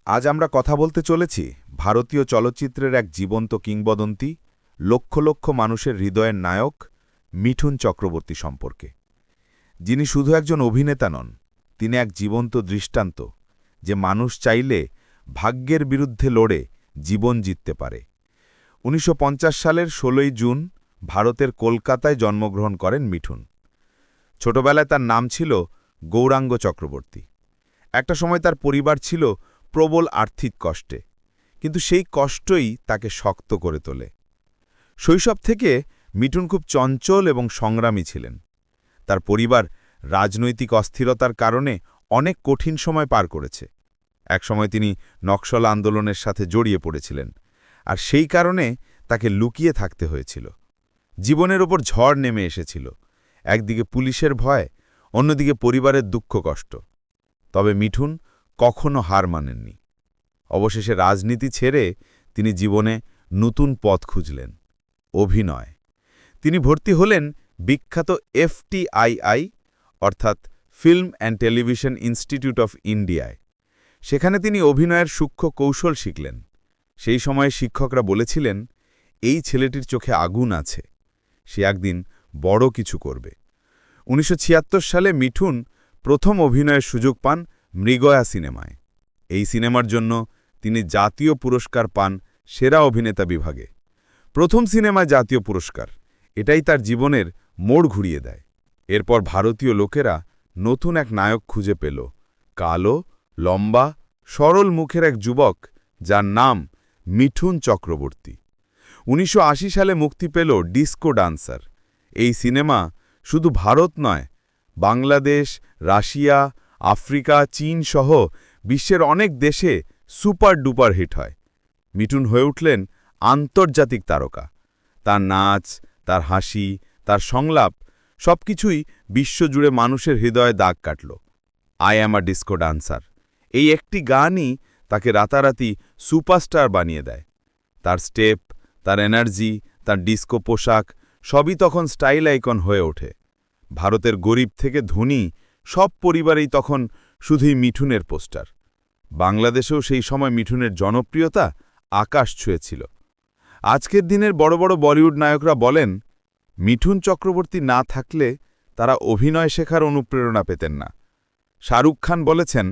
আজ আমরা কথা বলতে চলেছি ভারতীয় চলচ্চিত্রের এক জীবন্ত কিংবদন্তি, লক্ষ লক্ষ মানুষের হৃদয়ের নায়ক মিঠুন চক্রবর্তী সম্পর্কে, যিনি শুধু একজন অভিনেতা নন, তিনি এক জীবন্ত দৃষ্টান্ত যে মানুষ চাইলে ভাগ্যের বিরুদ্ধে লড়ে জীবন জিততে পারে। ১৯৫০ সালের ১৬ই জুন ভারতের কলকাতায় জন্মগ্রহণ করেন মিঠুন। ছোটবেলায় তার নাম ছিল গৌরাঙ্গ চক্রবর্তী। একটা সময় তার পরিবার ছিল প্রবল আর্থিক কষ্টে, কিন্তু সেই কষ্টই তাকে শক্ত করে তোলে। শৈশব থেকে মিঠুন খুব চঞ্চল এবং সংগ্রামী ছিলেন। তার পরিবার রাজনৈতিক অস্থিরতার কারণে অনেক কঠিন সময় পার করেছে। একসময় তিনি নকশাল আন্দোলনের সাথে জড়িয়ে পড়েছিলেন, আর সেই কারণে তাকে লুকিয়ে থাকতে হয়েছিল। জীবনের ওপর ঝড় নেমে এসেছিল, একদিকে পুলিশের ভয়, অন্যদিকে পরিবারের দুঃখ কষ্ট। তবে মিঠুন কখনো হার মানেননি। অবশেষে রাজনীতি ছেড়ে তিনি জীবনে নতুন পথ খুঁজলেন, অভিনয়। তিনি ভর্তি হলেন বিখ্যাত FTII অর্থাৎ film and television institute of ইন্ডিয়ায়। সেখানে তিনি অভিনয়ের সূক্ষ্ম কৌশল শিখলেন। সেই সময়ে শিক্ষকরা বলেছিলেন, এই ছেলেটির চোখে আগুন আছে, সে একদিন বড় কিছু করবে। ১৯৭৬ সালে মিঠুন প্রথম অভিনয়ের সুযোগ পান মৃগয়া সিনেমায়। এই সিনেমার জন্য তিনি জাতীয় পুরস্কার পান সেরা অভিনেতা বিভাগে। প্রথম সিনেমায় জাতীয় পুরস্কার, এটাই তার জীবনের মোড় ঘুরিয়ে দেয়। এরপর ভারতীয় লোকেরা নতুন এক নায়ক খুঁজে পেল, কালো, লম্বা, সরল মুখের এক যুবক, যার নাম মিঠুন চক্রবর্তী। ১৯৮০ সালে মুক্তি পেল ডিস্কো ডান্সার। এই সিনেমা শুধু ভারত নয়, বাংলাদেশ, রাশিয়া, আফ্রিকা, চীন সহ বিশ্বের অনেক দেশে সুপার ডুপার হিট হয়। মিঠুন হয়ে উঠলেন আন্তর্জাতিক তারকা। তার নাচ, তার হাসি, তার সংলাপ সবকিছুই বিশ্বজুড়ে মানুষের হৃদয়ে দাগ কাটল। I am a disco dancer, এই একটি গানই তাকে রাতারাতি সুপারস্টার বানিয়ে দেয়। তার স্টেপ, তার এনার্জি, তার ডিস্কো পোশাক সবই তখন স্টাইল আইকন হয়ে ওঠে। ভারতের গরিব থেকে ধনী সব পরিবারেই তখন শুধুই মিঠুনের পোস্টার। বাংলাদেশেও সেই সময় মিঠুনের জনপ্রিয়তা আকাশ ছুঁয়েছিল। আজকের দিনের বড় বড় বলিউড নায়করা বলেন, মিঠুন চক্রবর্তী না থাকলে তারা অভিনয় শেখার অনুপ্রেরণা পেতেন না। শাহরুখ খান বলেছেন,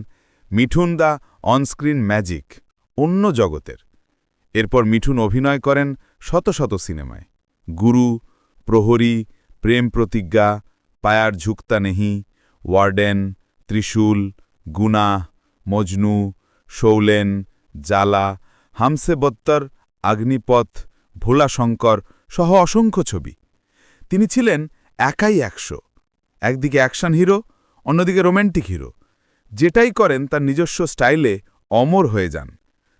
মিঠুন দা অনস্ক্রিন ম্যাজিক, অন্য জগতের। এরপর মিঠুন অভিনয় করেন শত শত সিনেমায়, গুরু, প্রহরী, প্রেম প্রতিজ্ঞা, পায়ার ঝুঁকতা নেহি, ওয়ার্ডেন, ত্রিশূল, গুনা, মজনু, শৌলেন, জালা, হামসে বত্তর, আগ্নিপথ, ভোলা শঙ্কর সহ অসংখ্য ছবি। তিনি ছিলেন একাই ১০০, একদিকে অ্যাকশন হিরো, অন্যদিকে রোম্যান্টিক হিরো। যেটাই করেন তার নিজস্ব স্টাইলে অমর হয়ে যান।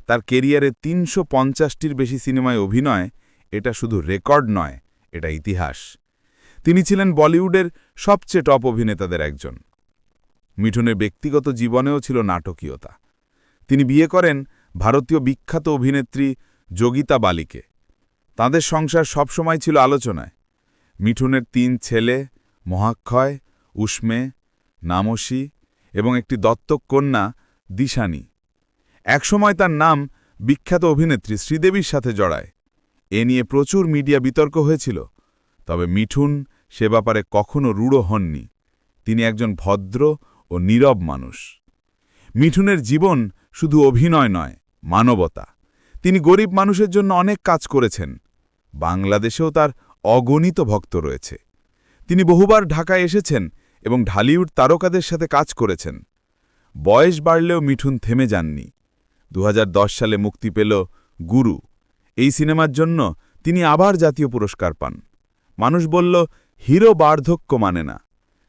তার কেরিয়ারে ৩৫০টির বেশি সিনেমায় অভিনয়, এটা শুধু রেকর্ড নয়, এটা ইতিহাস। তিনি ছিলেন বলিউডের সবচেয়ে টপ অভিনেতাদের একজন। মিঠুনের ব্যক্তিগত জীবনেও ছিল নাটকীয়তা। তিনি বিয়ে করেন ভারতীয় বিখ্যাত অভিনেত্রী যোগিতা বালিকে। তাঁদের সংসার সবসময় ছিল আলোচনায়। মিঠুনের ৩ ছেলে, মহাক্ষয়, উষ্মে, নামসী এবং একটি দত্তক কন্যা দিশানি। একসময় তার নাম বিখ্যাত অভিনেত্রী শ্রীদেবীর সাথে জড়ায়। এ নিয়ে প্রচুর মিডিয়া বিতর্ক হয়েছিল, তবে মিঠুন সে ব্যাপারে কখনো রূঢ় হননি। তিনি একজন ভদ্র ও নীরব মানুষ। মিঠুনের জীবন শুধু অভিনয় নয়, মানবতা। তিনি গরিব মানুষের জন্য অনেক কাজ করেছেন। বাংলাদেশেও তার অগণিত ভক্ত রয়েছে। তিনি বহুবার ঢাকায় এসেছেন এবং ঢালিউড তারকাদের সাথে কাজ করেছেন। বয়স বাড়লেও মিঠুন থেমে যাননি। ২০১০ সালে মুক্তি পেল গুরু। এই সিনেমার জন্য তিনি আবার জাতীয় পুরস্কার পান। মানুষ বলল, হিরো বার্ধক্য মানে না,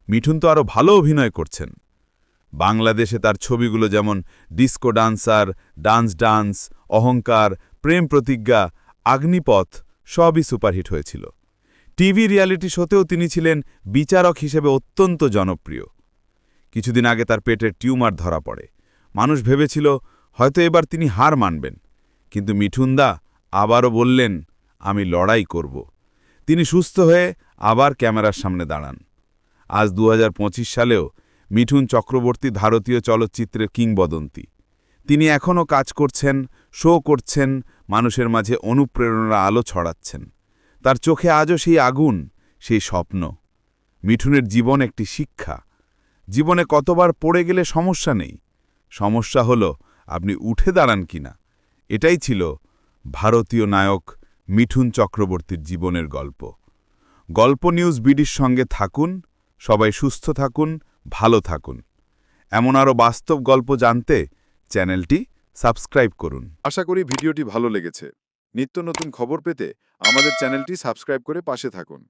মিঠুন তো আরও ভালো অভিনয় করছেন। বাংলাদেশে তার ছবিগুলো যেমন ডিস্কো ডান্সার, ডান্স ডান্স, অহংকার, প্রেম প্রতিজ্ঞা, আগ্নিপথ সবই সুপারহিট হয়েছিল। টিভি রিয়ালিটি শোতেও তিনি ছিলেন বিচারক হিসেবে অত্যন্ত জনপ্রিয়। কিছুদিন আগে তার পেটের টিউমার ধরা পড়ে। মানুষ ভেবেছিল হয়তো এবার তিনি হার মানবেন, কিন্তু মিঠুনদা আবারও বললেন, আমি লড়াই করব। তিনি সুস্থ হয়ে আবার ক্যামেরার সামনে দাঁড়ান। আজ ২০২৫ সালেও মিঠুন চক্রবর্তী ভারতীয় চলচ্চিত্রের কিংবদন্তি। তিনি এখনও কাজ করছেন, শো করছেন, মানুষের মাঝে অনুপ্রেরণার আলো ছড়াচ্ছেন। তার চোখে আজও সেই আগুন, সেই স্বপ্ন। মিঠুনের জীবন একটি শিক্ষা। জীবনে কতবার পড়ে গেলে সমস্যা নেই, সমস্যা হলো আপনি উঠে দাঁড়ান কিনা। এটাই ছিল ভারতীয় নায়ক মিঠুন চক্রবর্তীর জীবনের গল্প। গল্প নিউজ বিডির সঙ্গে থাকুন, সবাই সুস্থ থাকুন, ভালো থাকুন। এমন আরও বাস্তব গল্প জানতে চ্যানেলটি সাবস্ক্রাইব করুন। আশা করি ভিডিওটি ভালো লেগেছে। নিত্য নতুন খবর পেতে আমাদের চ্যানেলটি সাবস্ক্রাইব করে পাশে থাকুন।